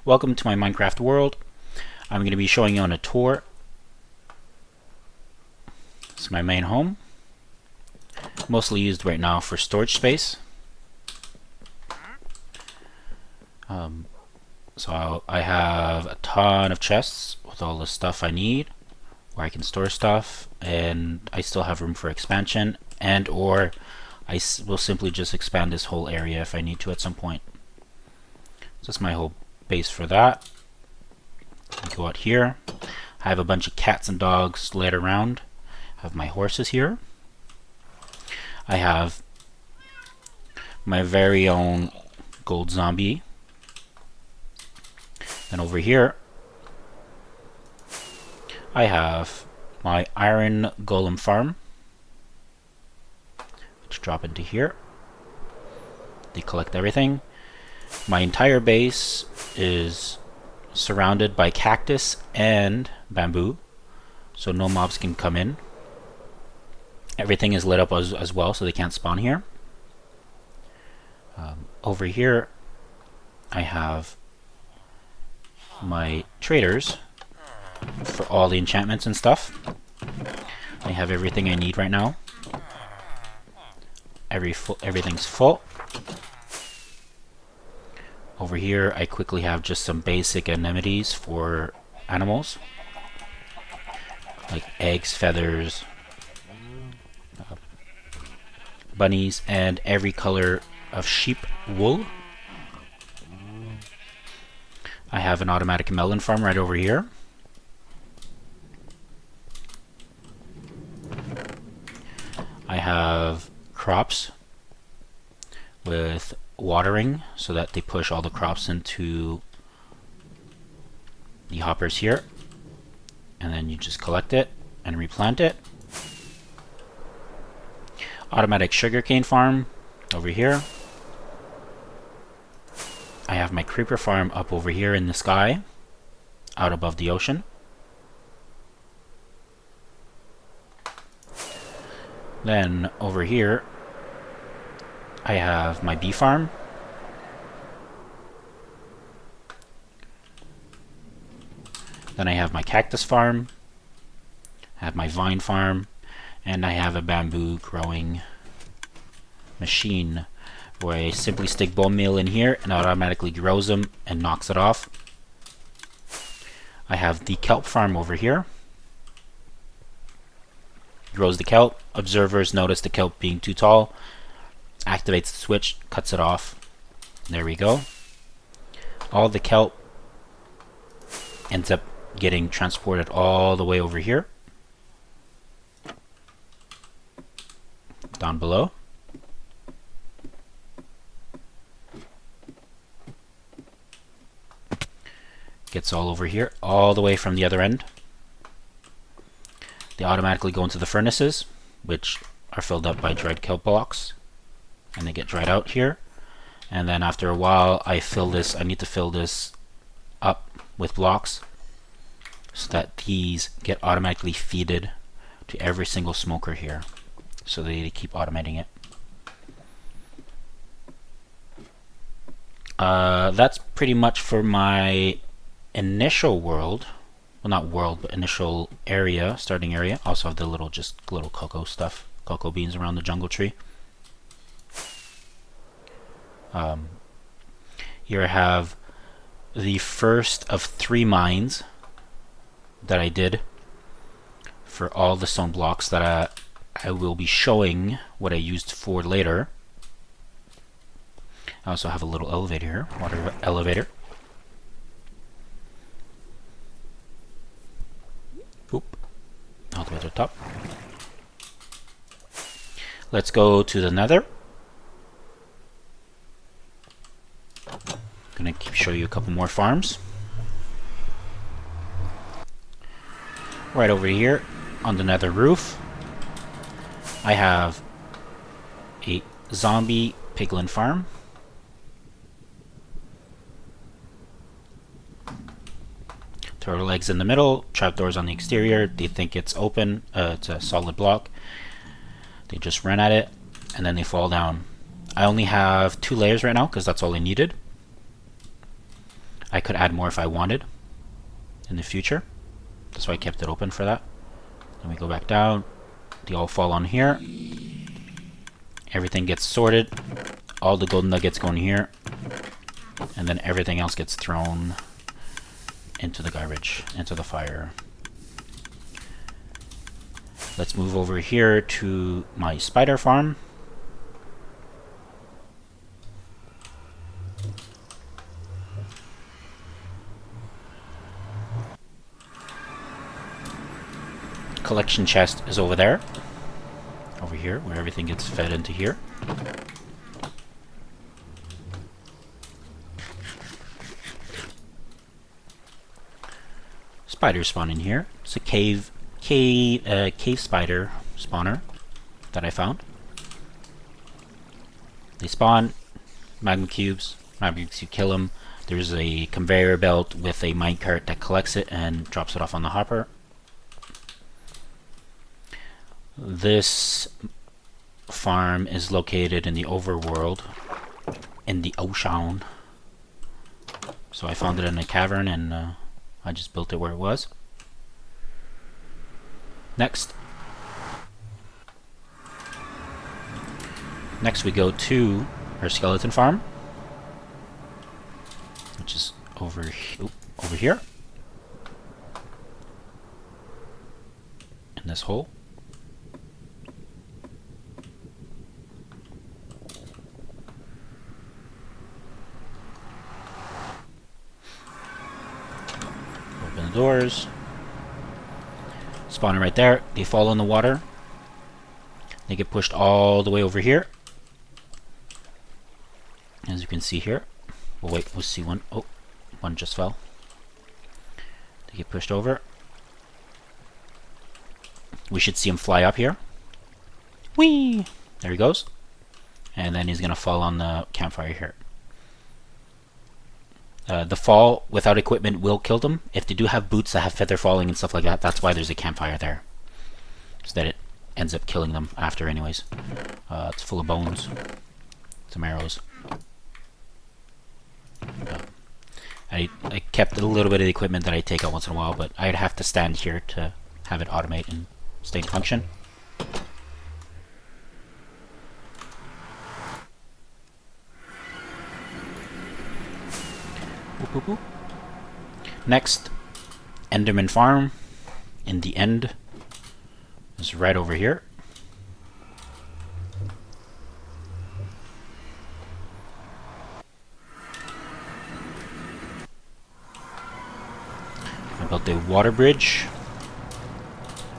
Welcome to my Minecraft world. I'm going to be showing you on a tour. It's my main home. Mostly used right now for storage space. So I have a ton of chests with all the stuff I need, where I can store stuff, and I still have room for expansion, and or I will simply just expand this whole area if I need to at some point. So that's my whole base for that. Go out here. I have a bunch of cats and dogs laid around. I have my horses here. I have my very own gold zombie. And over here I have my iron golem farm, which drop into here. They collect everything. My entire base is surrounded by cactus and bamboo, so no mobs can come in. Everything is lit up as well, so they can't spawn here. Over here I have my traders for all the enchantments and stuff. I have everything I need right now. Everything's full. Over here I quickly have just some basic amenities for animals, like eggs, feathers, bunnies, and every color of sheep wool. I have an automatic melon farm right over here. I have crops with watering so that they push all the crops into the hoppers here, and then you just collect it and replant it. Automatic sugarcane farm over here. I have my creeper farm up over here in the sky, out above the ocean. Then over here I have my bee farm. Then I have my cactus farm. I have my vine farm, and I have a bamboo growing machine where I simply stick bone meal in here and automatically grows them and knocks it off. I have the kelp farm over here. Grows the kelp. Observers notice the kelp being too tall, activates the switch, cuts it off. There we go. All the kelp ends up getting transported all the way over here, down below. Gets all over here, all the way from the other end. They automatically go into the furnaces, which are filled up by dried kelp blocks, and they get dried out here. And then after a while I need to fill this up with blocks so that these get automatically feeded to every single smoker here, so they keep automating it. That's pretty much for my initial world. Well, not world, but initial area, starting area. Also have the little cocoa stuff, cocoa beans around the jungle tree. Here I have the first of 3 mines that I did for all the stone blocks that I will be showing what I used for later. I also have a little elevator here, water elevator. Oop, all the way to the top. Let's go to the nether. Gonna show you a couple more farms. Right over here on the nether roof I have a zombie piglin farm. Turtle eggs in the middle, trapdoors on the exterior. They think it's open, it's a solid block. They just run at it and then they fall down. I only have 2 layers right now because that's all I needed. I could add more if I wanted in the future. That's why I kept it open for that. Then we go back down. They all fall on here. Everything gets sorted. All the golden nuggets go in here. And then everything else gets thrown into the garbage, into the fire. Let's move over here to my spider farm. Collection chest is over there. Over here, where everything gets fed into here. Spiders spawn in here. It's a cave spider spawner that I found. They spawn magma cubes. Magma cubes, you kill them. There's a conveyor belt with a minecart that collects it and drops it off on the hopper. This farm is located in the overworld, in the ocean. So I found it in a cavern and I just built it where it was. Next we go to our skeleton farm, which is over here in this hole. Open the doors. Spawner right there. They fall in the water. They get pushed all the way over here. As you can see here. We'll wait, we'll see one. Oh, one just fell. They get pushed over. We should see him fly up here. Whee! There he goes. And then he's gonna fall on the campfire here. The fall without equipment will kill them. If they do have boots that have feather falling and stuff like that, that's why there's a campfire there. So that it ends up killing them after anyways. It's full of bones. Some arrows. I kept a little bit of the equipment that I take out once in a while, but I'd have to stand here to have it automate and stay in function. Next, Enderman Farm in the end is right over here. I built a water bridge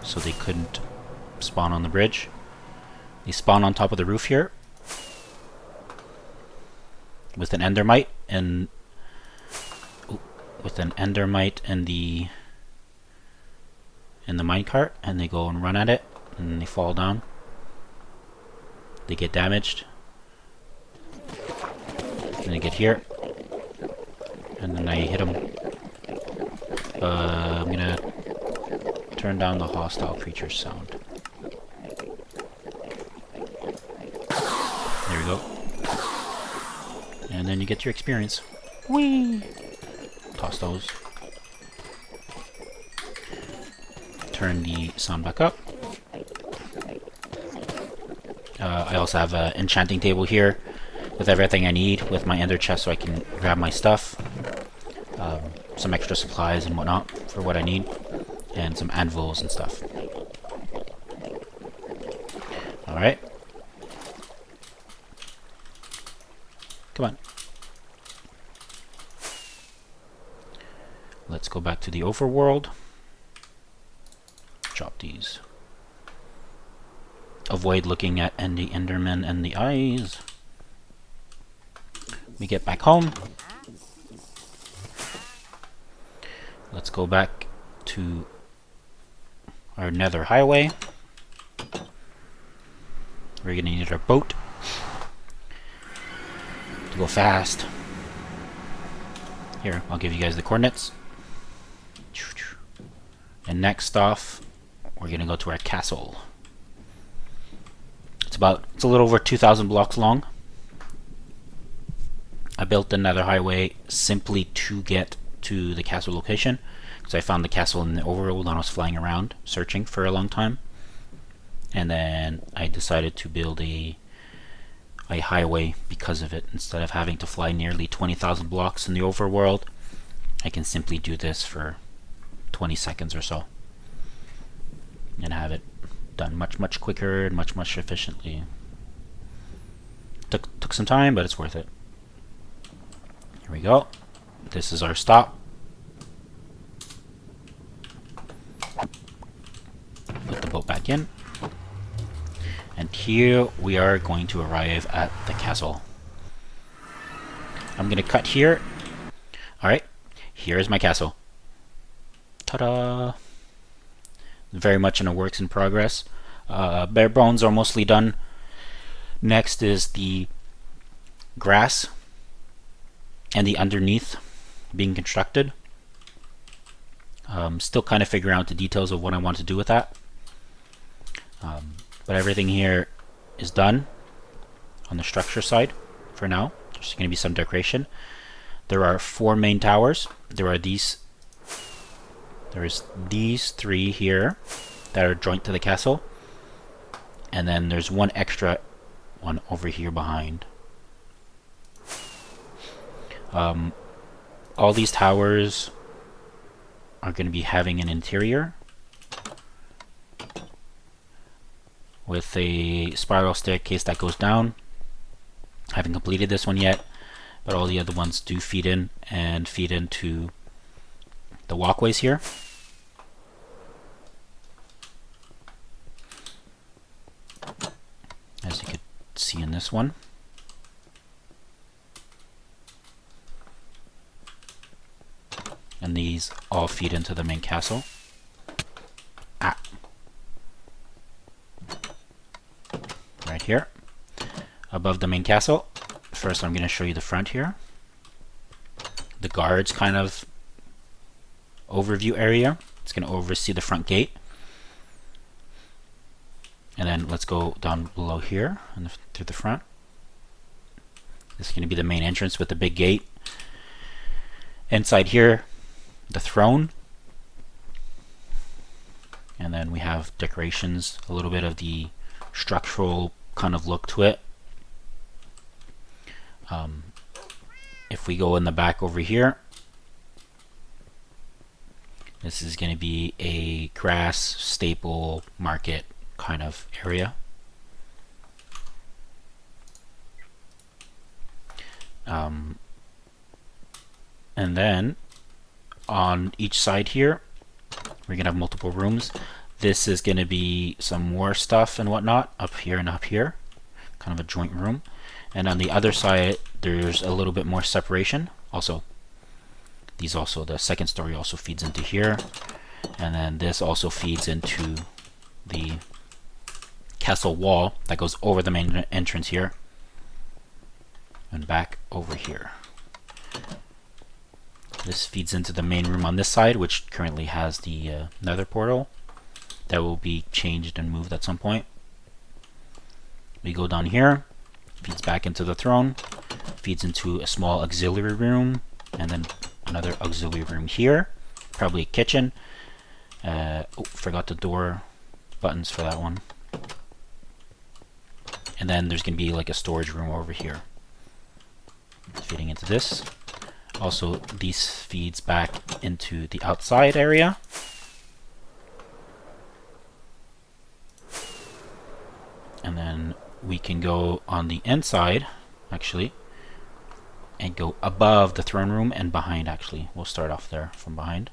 so they couldn't spawn on the bridge. They spawn on top of the roof here with an endermite and the minecart, and they go and run at it and they fall down. They get damaged. And they get here. And then I hit them. I'm gonna turn down the hostile creature sound. There we go. And then you get your experience. Whee! Toss those. Turn the sound back up. I also have an enchanting table here with everything I need with my ender chest so I can grab my stuff. Some extra supplies and whatnot for what I need. And some anvils and stuff. Alright. Come on. Let's go back to the overworld. Drop these. Avoid looking at the Enderman and the eyes. We get back home. Let's go back to our nether highway. We're gonna need our boat to go fast. Here, I'll give you guys the coordinates. And next off, we're gonna go to our castle. It's a little over 2,000 blocks long. I built another highway simply to get to the castle location, because I found the castle in the overworld and I was flying around searching for a long time. And then I decided to build a highway because of it. Instead of having to fly nearly 20,000 blocks in the overworld, I can simply do this for 20 seconds or so and have it done much quicker and much efficiently. Took some time, but it's worth it. Here we go. This is our stop. Put the boat back in. And here we are going to arrive at the castle. I'm going to cut here. Alright, here is my castle. Ta-da! Very much in a works in progress. Bare bones are mostly done. Next is the grass and the underneath being constructed. Still kind of figuring out the details of what I want to do with that. But everything here is done on the structure side for now. There's going to be some decoration. There are 4 main towers. There's these 3 here that are joint to the castle. And then there's one extra one over here behind. All these towers are going to be having an interior with a spiral staircase that goes down. I haven't completed this one yet, but all the other ones do feed in and feed into the walkways here. As you could see in this one. And these all feed into the main castle. Right here, above the main castle. First I'm going to show you the front here. The guards kind of overview area. It's going to oversee the front gate. And then let's go down below here and through the front. This is going to be the main entrance with the big gate. Inside here, the throne. And then we have decorations, a little bit of the structural kind of look to it. If we go in the back over here, this is going to be a grass staple market kind of area. And then on each side here, we're going to have multiple rooms. This is going to be some more stuff and whatnot up here and up here, kind of a joint room. And on the other side, there's a little bit more separation. Also, the second story also feeds into here, and then this also feeds into the castle wall that goes over the main entrance here and back over here. This feeds into the main room on this side, which currently has the nether portal that will be changed and moved at some point. We go down here, feeds back into the throne, feeds into a small auxiliary room, and then another auxiliary room here, probably a kitchen. Oh, forgot the door buttons for that one. And then there's going to be like a storage room over here, feeding into this. Also, these feeds back into the outside area. And then we can go on the inside, actually, and go above the throne room and behind, actually. We'll start off there from behind.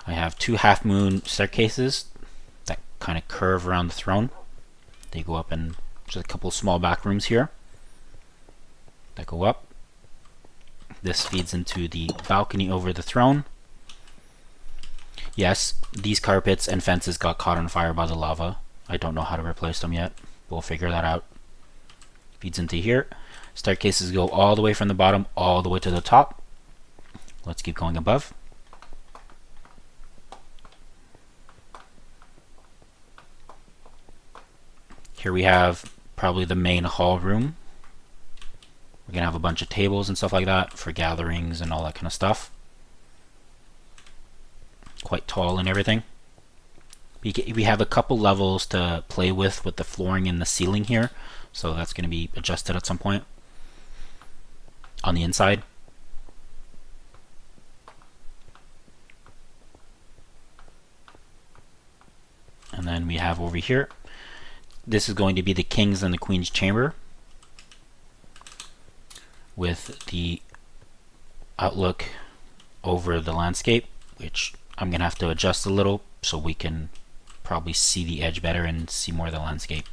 I have 2 half moon staircases that kind of curve around the throne. They go up, and just a couple small back rooms here that go up. This feeds into the balcony over the throne. Yes, these carpets and fences got caught on fire by the lava. I don't know how to replace them yet. We'll figure that out. Feeds into here. Staircases go all the way from the bottom all the way to the top. Let's keep going above. Here we have probably the main hall room. We're gonna have a bunch of tables and stuff like that for gatherings and all that kind of stuff. Quite tall and everything. We have a couple levels to play with the flooring and the ceiling here, so that's going to be adjusted at some point on the inside. And then we have over here, this is going to be the king's and the queen's chamber with the outlook over the landscape, which I'm going to have to adjust a little so we can probably see the edge better and see more of the landscape,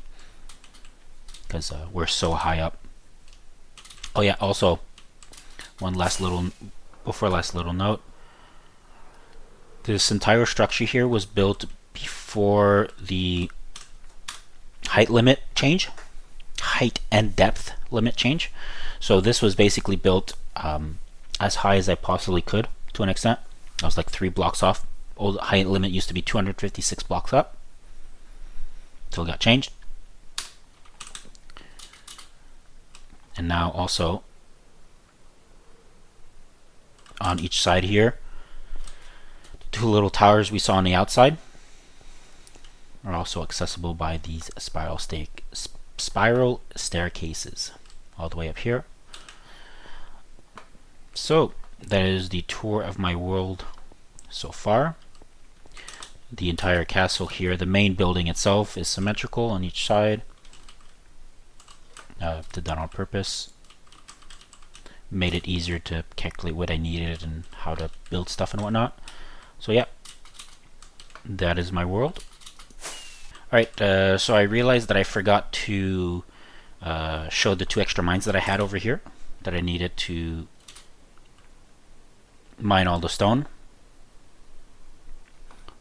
because we're so high up. Oh yeah, also last little note, this entire structure here was built before the height and depth limit change. So this was basically built as high as I possibly could, to an extent. I was like 3 blocks off. Old height limit used to be 256 blocks up, so it got changed. And now also on each side here, the 2 little towers we saw on the outside are also accessible by these spiral staircases all the way up here. So that is the tour of my world so far. The entire castle here, the main building itself, is symmetrical on each side. Did that on purpose. Made it easier to calculate what I needed and how to build stuff and whatnot. So yeah, that is my world. Alright, so I realized that I forgot to show the 2 extra mines that I had over here that I needed to mine all the stone.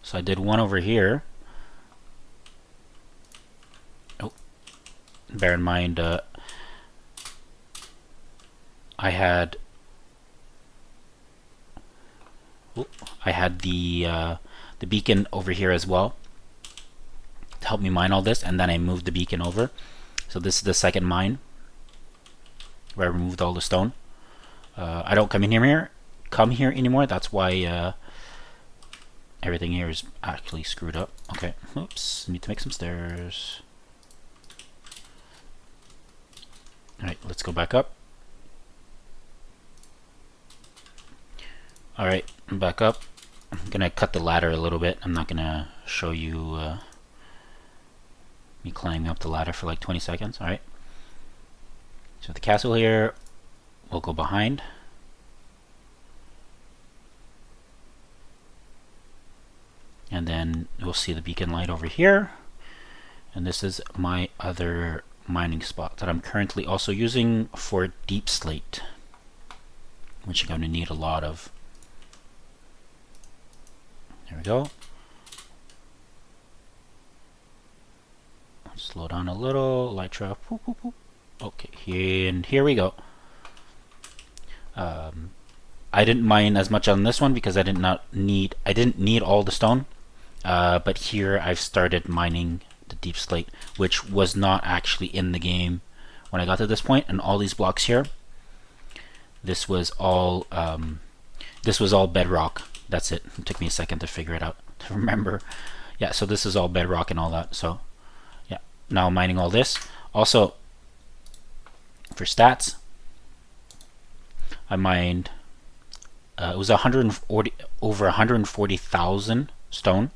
So I did one over here. Oh, bear in mind, I had the beacon over here as well to help me mine all this, and then I moved the beacon over. So this is the second mine where I removed all the stone. I don't come here anymore. That's why everything here is actually screwed up. Okay, oops, need to make some stairs. Alright, let's go back up. Alright, I'm back up. I'm gonna cut the ladder a little bit. I'm not gonna show you me climbing up the ladder for like 20 seconds. Alright, so the castle here will go behind. And then we'll see the beacon light over here. And this is my other mining spot that I'm currently also using for deep slate, which I'm going to need a lot of. There we go. Slow down a little. Elytra. Whoop, whoop, whoop. Okay, and here we go. I didn't mine as much on this one because I didn't need all the stone. But here I've started mining the deep slate, which was not actually in the game when I got to this point. And all these blocks here, this was all bedrock. That's it. It took me a second to figure it out, to remember. Yeah, so this is all bedrock and all that. So yeah, now I'm mining all this. Also, for stats, I mined it was over 140,000 stone,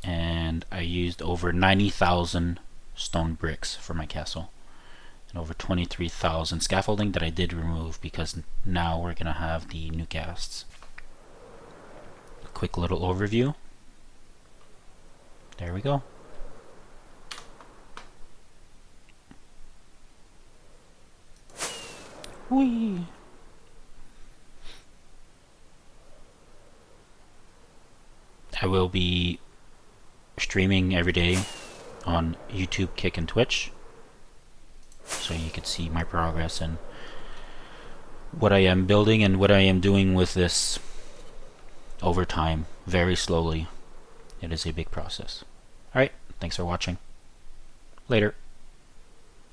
and I used over 90,000 stone bricks for my castle, and over 23,000 scaffolding that I did remove because now we're gonna have the new casts. Quick little overview. There we go. Whee! I will be streaming every day on YouTube, Kick, and Twitch, so you can see my progress and what I am building and what I am doing with this over time, very slowly. It is a big process. Alright, thanks for watching. Later.